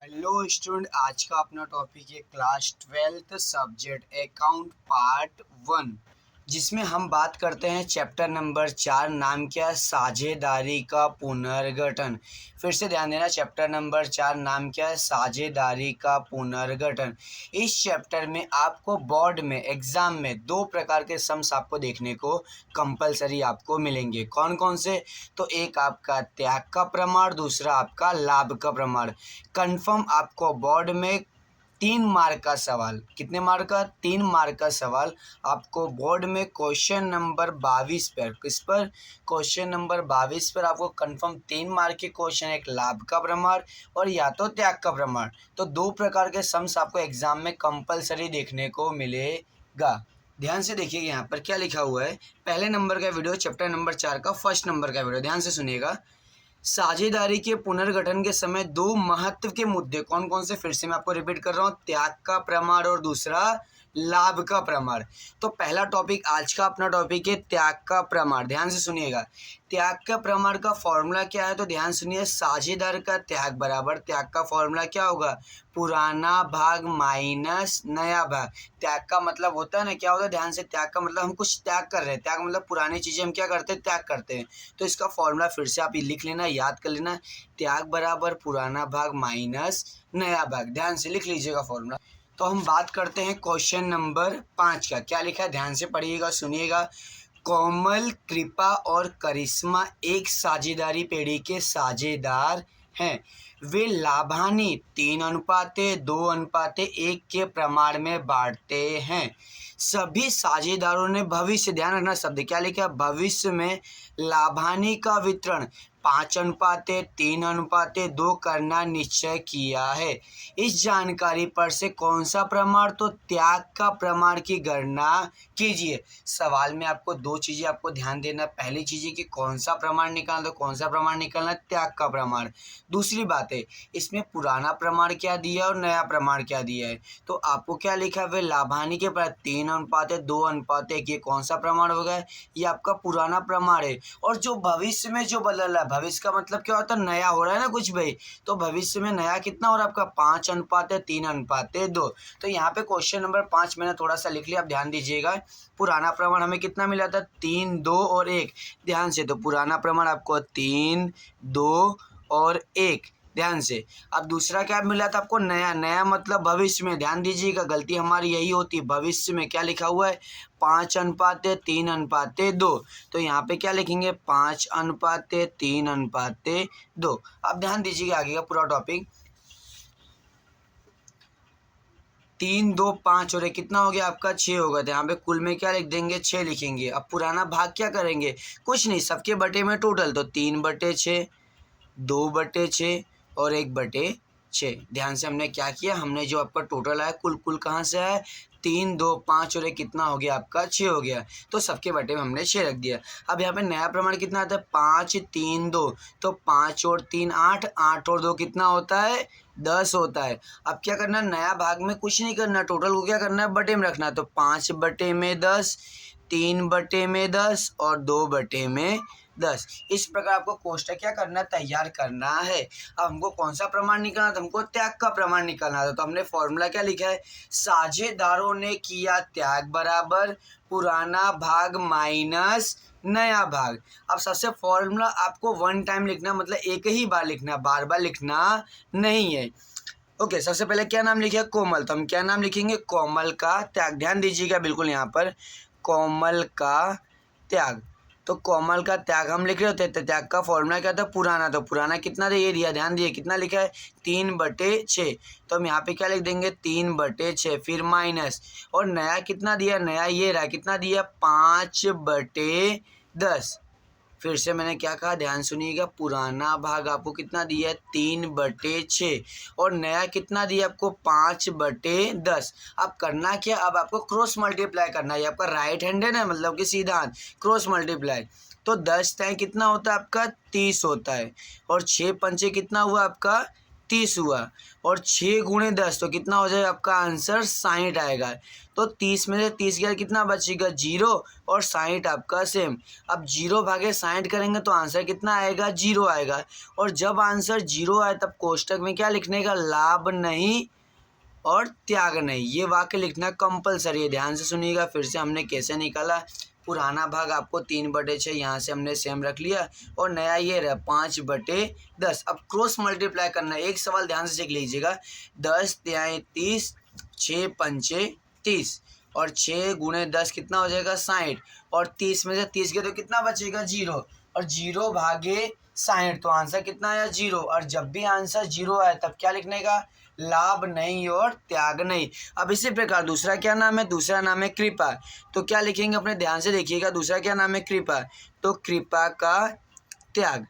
Hello student, आज का अपना टॉपिक है class 12th subject account part 1, जिसमें हम बात करते हैं चैप्टर नंबर 4। नाम क्या है? साझेदारी का पुनर्गठन। फिर से ध्यान देना, चैप्टर नंबर 4 नाम क्या है? साझेदारी का पुनर्गठन। इस चैप्टर में आपको बोर्ड में एग्जाम में दो प्रकार के सम्स आपको देखने को कंपलसरी आपको मिलेंगे। कौन कौन से? तो एक आपका त्याग का प्रमाण, दूसरा आपका लाभ का प्रमाण। कंफर्म आपको बोर्ड में 3 मार्क का सवाल, कितने मार्क का? 3 मार्क का सवाल आपको बोर्ड में क्वेश्चन नंबर 22 पर, किस पर? क्वेश्चन नंबर 22 पर आपको कंफर्म 3 मार्क के क्वेश्चन, एक लाभ का प्रमाण और या तो त्याग का प्रमाण। तो दो प्रकार के सम्स आपको एग्जाम में कंपलसरी देखने को मिलेगा। ध्यान से देखिए यहाँ पर क्या लिखा हुआ है। पहले नंबर का वीडियो चैप्टर नंबर 4 का फर्स्ट नंबर का वीडियो, ध्यान से सुनिएगा। साझेदारी के पुनर्गठन के समय दो महत्व के मुद्दे कौन कौन से? फिर से मैं आपको रिपीट कर रहा हूँ, त्याग का प्रमाण और दूसरा लाभ का प्रमाण। तो पहला टॉपिक आज का अपना टॉपिक है त्याग का प्रमाण। ध्यान से सुनिएगा, त्याग का प्रमाण का फॉर्मूला क्या है? तो ध्यान सुनिए, साझेदार का त्याग बराबर त्याग का फॉर्मूला क्या होगा? पुराना भाग माइनस नया भाग। त्याग का मतलब होता है ना, क्या होता है? ध्यान से, त्याग का मतलब हम कुछ त्याग कर रहे हैं। त्याग मतलब पुरानी चीजें हम क्या करते हैं? त्याग करते हैं। तो इसका फॉर्मूला फिर से आप लिख लेना, याद कर लेना, त्याग बराबर पुराना भाग माइनस नया भाग। ध्यान से लिख लीजिएगा फॉर्मूला। तो हम बात करते हैं क्वेश्चन नंबर 5 का। क्या लिखा है? ध्यान से पढ़िएगा, सुनिएगा। कोमल, कृपा और करिश्मा एक साझेदारी पेड़ी के साझेदार हैं। वे लाभानी 3:2:1 के प्रमाण में बांटते हैं। सभी साझेदारों ने भविष्य, ध्यान रखना शब्द क्या लिखा है? भविष्य में लाभानी का वितरण 5:3:2 करना निश्चय किया है। इस जानकारी पर से कौन सा प्रमाण? तो त्याग का प्रमाण की गणना कीजिए। सवाल में आपको दो चीजें आपको ध्यान देना। पहली चीज है कि कौन सा प्रमाण निकालना, तो कौन सा प्रमाण निकालना? त्याग का प्रमाण। दूसरी बात है, इसमें पुराना प्रमाण क्या दिया और नया प्रमाण क्या दिया है। तो आपको क्या लिखा है? वे लाभानी के प्रति 3:2:1, ये कौन सा प्रमाण होगा? ये आपका पुराना प्रमाण है। और जो भविष्य में जो बदल रहा है, भविष्य का मतलब क्या होता है? नया हो रहा है ना कुछ भाई। तो भविष्य में नया कितना हो रहा है आपका? 5:3:2। तो यहाँ पे क्वेश्चन नंबर 5 मैंने थोड़ा सा लिख लिया, आप ध्यान दीजिएगा। पुराना प्रमाण हमें कितना मिला था? 3, 2 और 1। ध्यान से, तो पुराना प्रमाण आपको 3, 2 और 1। ध्यान से। अब दूसरा क्या मिला था आपको? नया। नया मतलब भविष्य में। ध्यान दीजिएगा, गलती हमारी यही होती है। भविष्य में क्या लिखा हुआ है? 5:3:2। तो यहाँ पे क्या लिखेंगे? 5:3:2। अब ध्यान दीजिएगा आगे का पूरा टॉपिक। 3, 2, 5 और 1 कितना हो गया आपका? 6 होगा। तो यहाँ पे कुल में क्या लिख देंगे? 6 लिखेंगे। अब पुराना भाग क्या करेंगे? कुछ नहीं, सबके बटे में टोटल। तो 3/6, 2/6 और 1/6। ध्यान से हमने क्या किया? हमने जो आपका टोटल आया, कुल कुल कहाँ से आया? 3, 2, 5 और 1 कितना हो गया आपका? 6 हो गया। तो सबके बटे में हमने 6 रख दिया। अब यहाँ पे नया प्रमाण कितना आता है? 5, 3, 2। तो 5 और 3 8, 8 और 2 कितना होता है? 10 होता है। अब क्या करना? नया भाग में कुछ नहीं करना, टोटल को क्या करना है? बटे में रखना। तो 5/10, 3/10 और 2/10। इस प्रकार आपको कोष्टक क्या करना है? तैयार करना है। अब हमको कौन सा प्रमाण निकालना था? हमको त्याग का प्रमाण निकालना था। तो हमने फॉर्मूला क्या लिखा है? साझेदारों ने किया त्याग बराबर पुराना भाग माइनस नया भाग। अब सबसे फॉर्मूला आपको वन टाइम लिखना, मतलब एक ही बार लिखना, बार बार लिखना नहीं है। ओके, सबसे पहले क्या नाम लिखिए? कोमल। तो हम क्या नाम लिखेंगे? कोमल का त्याग। ध्यान दीजिएगा बिल्कुल, यहाँ पर कोमल का त्याग। तो कोमल का त्याग हम लिख रहे होते हैं। त्याग का फॉर्मूला क्या था? पुराना। तो पुराना कितना था? ये दिया, ध्यान दिए कितना लिखा है? 3/6। तो हम यहाँ पे क्या लिख देंगे? 3/6, फिर माइनस। और नया कितना दिया? नया ये रहा, कितना दिया? 5/10। फिर से मैंने क्या कहा? ध्यान सुनिएगा, पुराना भाग आपको कितना दिया है? 3/6 और नया कितना दिया आपको? 5/10। अब करना क्या? अब आपको क्रॉस मल्टीप्लाई करना है। आपका राइट हैंड है ना, मतलब कि सीधा हाथ, क्रॉस मल्टीप्लाई। तो 10 टाइम कितना होता है आपका? 30 होता है। और 6 पंचे कितना हुआ आपका? 30 हुआ और 6 गुणे 10 तो कितना हो जाएगा आपका आंसर 60 आएगा। तो 30 में से 30 गया कितना बचेगा 0 और 60 आपका सेम। अब 0 भागे 60 करेंगे तो आंसर कितना आएगा 0 आएगा। और जब आंसर 0 आए तब कोष्टक में क्या लिखने का, लाभ नहीं और त्याग नहीं। ये वाक्य लिखना कंपलसरी है, ध्यान से सुनिएगा। फिर से हमने कैसे निकाला, पुराना भाग आपको 3/6 यहाँ से हमने सेम रख लिया और नया ये रहा 5/10। अब क्रॉस मल्टीप्लाई करना है। एक सवाल ध्यान से चेक लीजिएगा, 10 तिहाई 30, 6 पंचे 30 और 6 गुणे 10 कितना हो जाएगा 60 और 30 में से 30 गया तो कितना बचेगा 0 और 0 भागे 60 तो आंसर कितना आया 0। और जब भी आंसर 0 आए तब क्या लिखने का, लाभ नहीं और त्याग नहीं। अब इसी प्रकार दूसरा क्या नाम है, दूसरा नाम है कृपा। तो क्या लिखेंगे अपने ध्यान से देखिएगा, दूसरा क्या नाम है कृपा। तो कृपा का त्याग,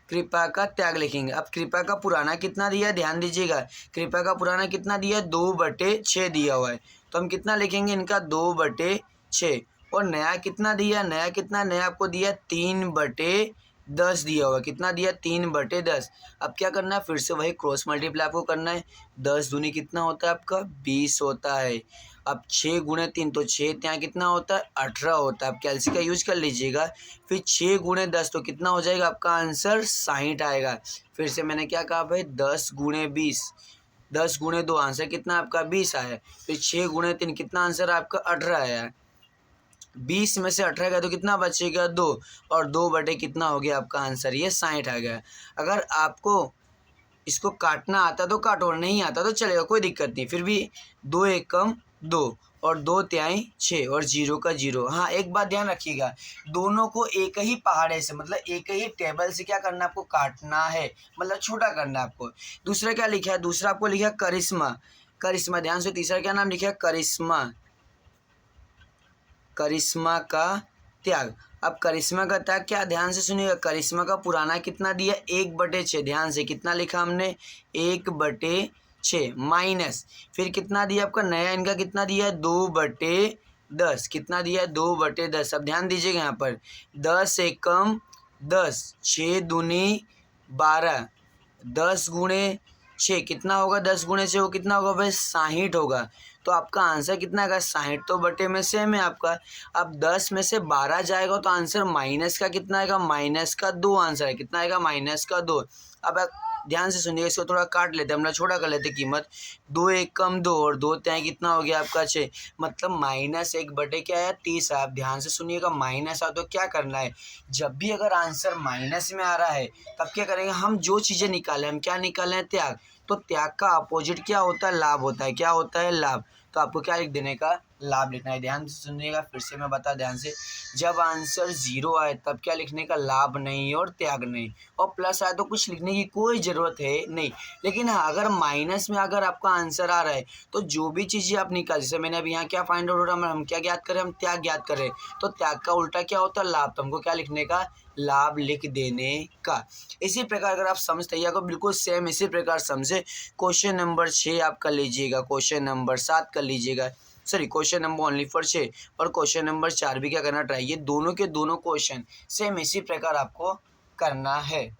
कृपा का त्याग लिखेंगे। अब कृपा का पुराना कितना दिया है ध्यान दीजिएगा, कृपा का पुराना कितना दिया है 2/6 दिया हुआ है। तो हम कितना लिखेंगे इनका 2/6 और नया कितना दिया, नया कितना, नया आपको दिया 3/10 दिया हुआ। कितना दिया 3/10। अब क्या करना है, फिर से वही क्रॉस मल्टीप्लाई आपको करना है। 10 दूनी कितना होता है आपका 20 होता है। अब 6 गुणे 3 तो 6 ત્યાં कितना होता है 18 होता है। अब कैलसी का यूज कर लीजिएगा। फिर 6 गुणे 10 तो कितना हो जाएगा आपका आंसर 60 आएगा। फिर से मैंने क्या कहा भाई 10 गुणे 20, 10 गुणे 2 आंसर कितना आपका 20 आया। फिर 6 गुणे 3 कितना आंसर आपका 18 आया। 20 में से 18 गया तो कितना बचेगा 2 और 2 कितना हो गया आपका आंसर ये 60 आ गया। अगर आपको इसको काटना आता तो काटो, नहीं आता तो चलेगा, कोई दिक्कत नहीं। फिर भी 2 एकम 2 और 2 तिहाई 6 और 0 का 0। हाँ एक बात ध्यान रखिएगा, दोनों को एक ही पहाड़े से मतलब एक ही टेबल से क्या करना है आपको काटना है, मतलब छोटा करना है आपको। दूसरा क्या लिखा है, दूसरा आपको लिखा है करिश्मा, करिश्मा ध्यान से। तीसरा क्या नाम लिखा है करिश्मा, करिश्मा का त्याग। अब करिश्मा का त्याग क्या, ध्यान से सुनिएगा, करिश्मा का पुराना कितना दिया 1/6, ध्यान से कितना लिखा हमने 1/6 माइनस फिर कितना दिया आपका नया इनका कितना दिया 2/10, कितना दिया 2/10। अब ध्यान दीजिएगा यहाँ पर 10 एकम 10, 6 दूनी 12, 10 गुणे 6 कितना होगा, 10 गुणे 6 वो कितना होगा भाई 60 होगा। तो आपका आंसर कितना आएगा 60, तो बटे में सेम है आपका। अब 10 में से 12 जाएगा तो आंसर माइनस का कितना आएगा, माइनस का 2 आंसर है। कितना आएगा माइनस का 2। अब ध्यान से सुनिए, इसको थोड़ा काट लेते हैं, हम लोग छोटा कर लेते कीमत। 2 एकम 2 और 2 त्याई कितना हो गया आपका 6, मतलब -1 बटे क्या आया 30। आप ध्यान से सुनिएगा, माइनस आ तो क्या करना है, जब भी अगर आंसर माइनस में आ रहा है तब क्या करेंगे हम, जो चीज़ें निकालें हम क्या निकालें त्याग। तो त्याग का अपोजिट क्या होता है, लाभ होता है। क्या होता है, लाभ। तो आपको क्या लिख देने का, लाभ लिखना है। ध्यान से सुनिएगा, फिर से मैं बता ध्यान से, जब आंसर 0 आए तब क्या लिखने का, लाभ नहीं और त्याग नहीं। और प्लस आए तो कुछ लिखने की कोई ज़रूरत है नहीं। लेकिन हाँ अगर माइनस में अगर आपका आंसर आ रहा है तो जो भी चीज़ें आप निकाल, जैसे मैंने अभी यहाँ क्या फाइंड आउट हो रहा है, हम क्या ज्ञात करें, हम त्याग ज्ञात करें। तो त्याग का उल्टा क्या होता है, लाभ। तो हमको क्या लिखने का, लाभ लिख देने का। इसी प्रकार अगर आप समझते हैं, बिल्कुल सेम इसी प्रकार समझे, क्वेश्चन नंबर 6 आप कर लीजिएगा, क्वेश्चन नंबर 7 कर लीजिएगा, sorry question number only for 6 और क्वेश्चन नंबर 4 भी क्या करना ट्राई, ये दोनों के दोनों क्वेश्चन सेम इसी प्रकार आपको करना है।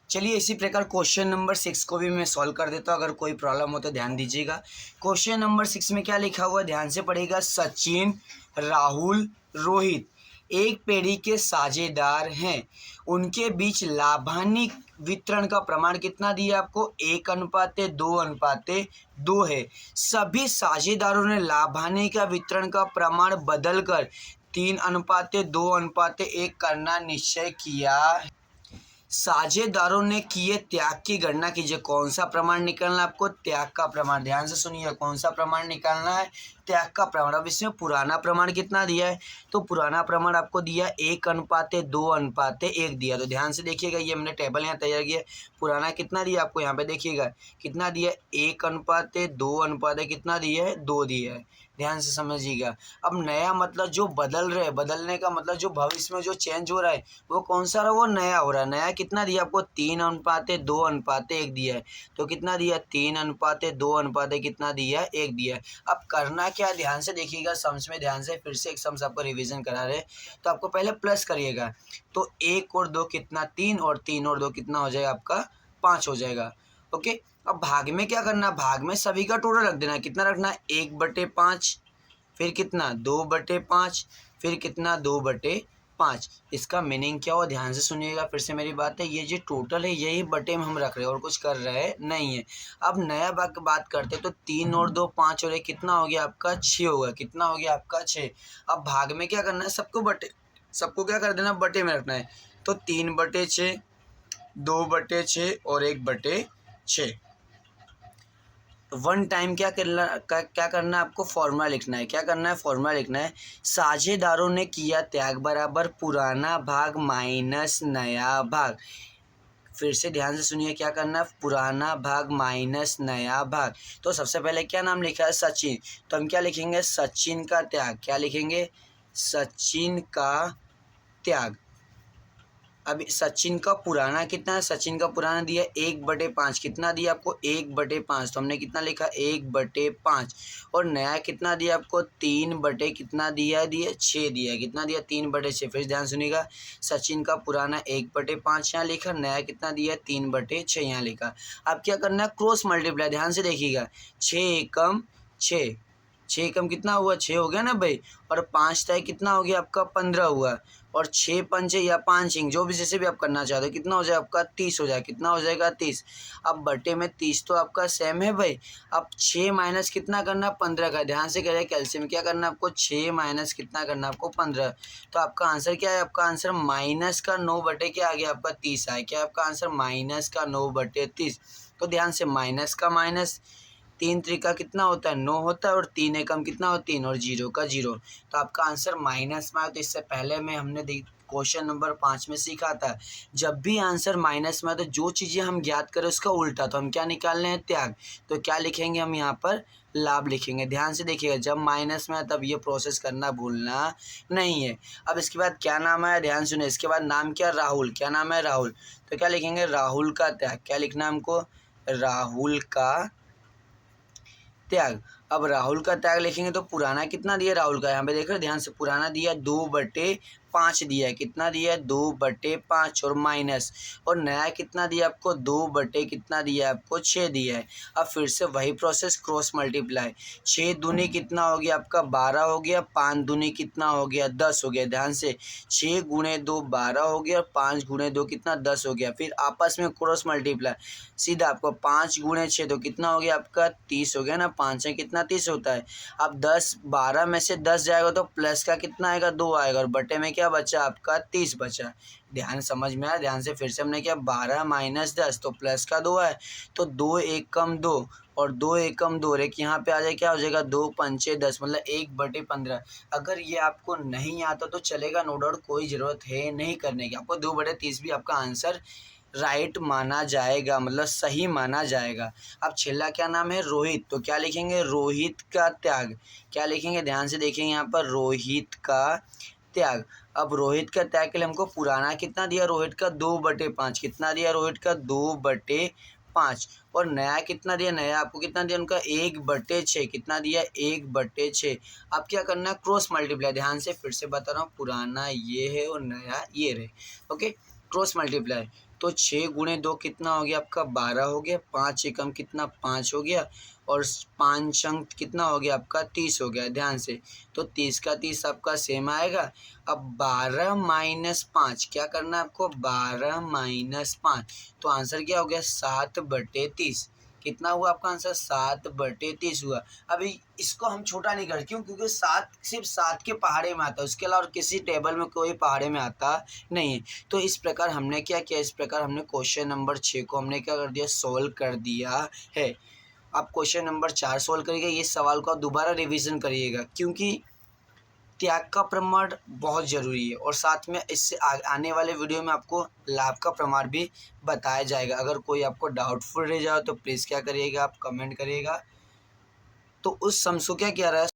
चलिए इसी प्रकार क्वेश्चन नंबर 6 को भी मैं सॉल्व कर देता हूँ, अगर कोई प्रॉब्लम हो तो ध्यान दीजिएगा। क्वेश्चन नंबर 6 में क्या लिखा हुआ है, ध्यान से पढ़िएगा। सचिन, राहुल, रोहित एक पीढ़ी के साझेदार हैं, उनके बीच लाभानी वितरण का प्रमाण कितना दिया आपको, 1:2:2 है। सभी साझेदारों ने लाभानी का वितरण का प्रमाण बदलकर 3:2:1 करना निश्चय किया। साझेदारों ने किए त्याग की गणना कीजिए। कौन सा प्रमाण निकालना है आपको, त्याग का प्रमाण। ध्यान से सुनिए, कौन सा प्रमाण निकालना है, त्याग का प्रमाण। अब इसमें पुराना प्रमाण कितना दिया है, तो पुराना प्रमाण आपको दिया 1:2:1 दिया। तो ध्यान से देखिएगा, ये हमने टेबल यहाँ तैयार किया। पुराना कितना दिया आपको, यहाँ पे देखिएगा कितना दिया 1:2 कितना दिया है 2 दिया है। ध्यान से समझिएगा। अब नया मतलब जो बदल रहे, बदलने का मतलब जो भविष्य में जो चेंज हो रहा है वो कौन सा रहा, वो नया हो रहा है। नया कितना दिया आपको 3:2:1 दिया है। तो कितना दिया 3:2:1 कितना दिया 1 दिया है। अब करना क्या है, ध्यान से देखिएगा, सम्स में ध्यान से, फिर से एक सम्स आपको रिवीजन करा रहे। तो आपको पहले प्लस करिएगा, तो 1 और 2 कितना 3 और 3 और 2 कितना हो जाएगा आपका 5 हो जाएगा। ओके। अब भाग में क्या करना, भाग में सभी का टोटल रख देना। कितना रखना है, 1/5, फिर कितना 2/5, फिर कितना 2/5। इसका मीनिंग क्या हुआ, ध्यान से सुनिएगा फिर से मेरी बात है। ये जो टोटल है यही बटे में हम रख रहे हैं और कुछ कर रहे नहीं है। अब नया भाग की बात करते हैं तो 3 और 2 5 और 1 कितना हो गया आपका 6 होगा। कितना हो गया आपका 6। अब भाग में क्या करना है, सबको क्या कर देना, बटे में रखना है। तो 3/6, 2/6 और 1/6। वन टाइम क्या करना है आपको, फॉर्मूला लिखना है। क्या करना है, फॉर्मूला लिखना है। साझेदारों ने किया त्याग बराबर पुराना भाग माइनस नया भाग। फिर से ध्यान से सुनिए, क्या करना है, पुराना भाग माइनस नया भाग। तो सबसे पहले क्या नाम लिखा है, सचिन। तो हम क्या लिखेंगे, सचिन का त्याग। क्या लिखेंगे, सचिन का त्याग। अब सचिन का पुराना कितना है, सचिन का पुराना दिया 1/5। कितना दिया आपको, 1/5। तो हमने कितना लिखा, 1/5। और नया कितना दिया आपको, 3 कितना दिया 6 दिया। कितना दिया, 3/6। फिर ध्यान सुनिएगा, सचिन का पुराना 1/5 यहाँ लिखा, नया कितना दिया 3/6 यहाँ लिखा। अब क्या करना है, क्रॉस मल्टीप्लाई। ध्यान से देखिएगा, 6 एकम 6, 6 एकम कितना हुआ, 6 हो गया ना भाई। और 5 तय कितना हो गया आपका, 15 हुआ। और 6 पंचे या 5 इंच, जो भी जैसे भी आप करना चाहते हो, कितना हो जाएगा आपका 30 हो जाएगा। कितना हो जाएगा 30। अब बटे में 30 तो आपका सेम है भाई। अब 6 माइनस कितना करना, 15 का। ध्यान से करें, कैल्शियम क्या करना आपको, 6 माइनस कितना करना आपको 15। तो आपका आंसर क्या है, आपका आंसर माइनस का 9 बटे क्या आ गया आपका 30 आया। क्या आपका आंसर, माइनस का 9/30। तो ध्यान से, माइनस का माइनस, 3 त्रिका कितना होता है, 9 होता है। और 3 एकम कितना होता है, 3 और 0 का 0। तो आपका आंसर माइनस में आया। तो इससे पहले में हमने क्वेश्चन नंबर 5 में सीखा था, जब भी आंसर माइनस में आए तो जो चीज़ें हम ज्ञात करें उसका उल्टा, तो हम क्या निकाल रहे हैं, त्याग। तो क्या लिखेंगे हम यहाँ पर, लाभ लिखेंगे। ध्यान से देखिएगा, जब माइनस में आए तब ये प्रोसेस करना भूलना नहीं है। अब इसके बाद क्या नाम आया, ध्यान सुनिए। इसके बाद नाम क्या, राहुल। क्या नाम है, राहुल। तो क्या लिखेंगे, राहुल का त्याग। क्या लिखना है हमको, राहुल का त्याग। अब राहुल का त्याग लिखेंगे तो पुराना कितना दिया राहुल का, यहाँ पे देख रहे ध्यान से, पुराना दिया 2/5 दिया है। कितना दिया है, 2/5 और माइनस। और नया कितना दिया आपको, 2 कितना दिया है आपको 6 दिया है। अब फिर से वही प्रोसेस, क्रॉस मल्टीप्लाई। 6 दूनी कितना हो गया आपका 12 हो गया, 5 दूनी कितना हो गया 10 हो गया। ध्यान से, 6 गुणे 2 12 हो गया, 5 गुणे 2 कितना 10 हो गया। फिर आपस में क्रॉस मल्टीप्लाई, सीधा आपको 5 गुणे 6 तो कितना हो गया आपका 30 हो गया ना। 5 से कितना 30 होता है। अब 10 12 में से 10 जाएगा तो प्लस का कितना आएगा 2 आएगा। और बटे में क्या बचा आपका 30 बचा। ध्यान समझ में आया, ध्यान से फिर से हमने क्या, 12 माइनस 10 तो प्लस का 2 है। तो 2 एकम 2 और 2 एकम 2 और एक यहाँ पे आ जाए, क्या हो जाएगा 2 पंचे 10 मतलब 1/15। अगर ये आपको नहीं आता तो चलेगा, नो डाउट, कोई ज़रूरत है नहीं करने की। आपको 2/30 भी आपका आंसर राइट माना जाएगा, मतलब सही माना जाएगा। अब छेल्ला क्या नाम है, रोहित। तो क्या लिखेंगे, रोहित का त्याग। क्या लिखेंगे, ध्यान से देखेंगे यहाँ पर, रोहित का त्याग। अब रोहित का त्याग के लिए हमको पुराना कितना दिया, रोहित का 2/5। कितना दिया रोहित का 2/5। और नया कितना दिया, नया आपको कितना दिया उनका 1/6। कितना दिया 1/6। अब क्या करना है, क्रॉस मल्टीप्लाई। ध्यान से फिर से बता रहा हूँ, पुराना ये है और नया ये रहे। Okay, cross multiply. तो 6 गुणे 2 कितना हो गया आपका 12 हो गया। 5 एकम कितना 5 हो गया। और 5 अंक कितना हो गया आपका 30 हो गया। ध्यान से, तो 30 का 30 आपका सेम आएगा। अब 12 माइनस 5 क्या करना है आपको, 12 माइनस 5। तो आंसर क्या हो गया 7/30। कितना हुआ आपका आंसर, 7/30 हुआ। अभी इसको हम छोटा नहीं करते, क्यों, क्योंकि 7 सिर्फ 7 के पहाड़े में आता है, उसके अलावा किसी टेबल में कोई पहाड़े में आता नहीं है। तो इस प्रकार हमने क्या किया, इस प्रकार हमने क्वेश्चन नंबर 6 को हमने क्या कर दिया, सोल्व कर दिया है। आप क्वेश्चन नंबर 4 सोल्व करिएगा। ये सवाल को आप दोबारा रिवीजन करिएगा, क्योंकि त्याग का प्रमाण बहुत ज़रूरी है। और साथ में इससे आने वाले वीडियो में आपको लाभ का प्रमाण भी बताया जाएगा। अगर कोई आपको डाउटफुल रह जाए तो प्लीज़ क्या करिएगा, आप कमेंट करिएगा। तो उस सम को क्या किया रहा है,